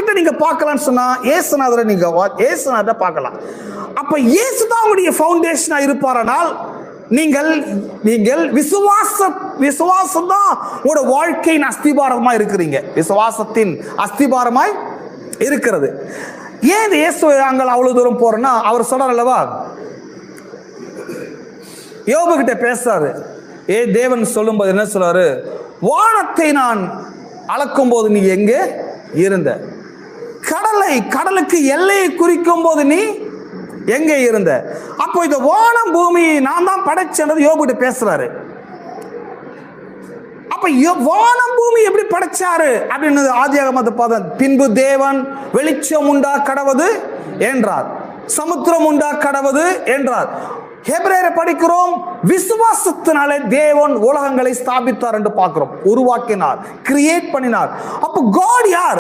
கிட்ட நீங்க பார்க்கலாம்னு சொன்னா இயேசுநாதரை நீங்க இயேசுநாதரை பார்க்கலாம். அப்ப இயேசு தான் உங்களுடைய ஃபவுண்டேஷனா இருப்பாரானால் நீங்கள் நீங்கள் விசுவாசம் தான் உங்களோட வாழ்க்கையின் அஸ்திபாரமாய் இருக்கிறீங்க. விசுவாசத்தின் அஸ்திபாரமாய் இருக்கிறது. ஏன் இயேசுவை நாங்கள் அவ்வளவு தூரம் போறோம்னா, அவர் சொல்றார் அல்லவா, யோபு கிட்ட பேசுறாரு. தேவன் சொல்லும்போது என்ன சொல்றாரு, வானத்தை நான் அளக்கும் போது நீ எங்கே இருந்த, கடலுக்கு எல்லையை குறிக்கும் போது நீ எங்கே இருந்த. அப்போ இந்த வானம் பூமி நான் தான் படைச்சது யோபு கிட்ட பேசுறாரு. அப்ப வானம் பூமி எப்படி படைச்சாரு அப்படின்னு ஆதியாகமத்தை பார்த்தா, பின்பு தேவன் வெளிச்சம் உண்டா கடவது என்றார், சமுத்திரம் உண்டா கடவது என்றார். ஹெப்ரேயரை படிக்கிறோம், விசுவாசத்தினாலே தேவன் உலகங்களை ஸ்தாபித்தார் என்று பார்க்கிறோம். உருவாக்கினார், கிரியேட் பண்ணினார். அப்போ காட் யார்?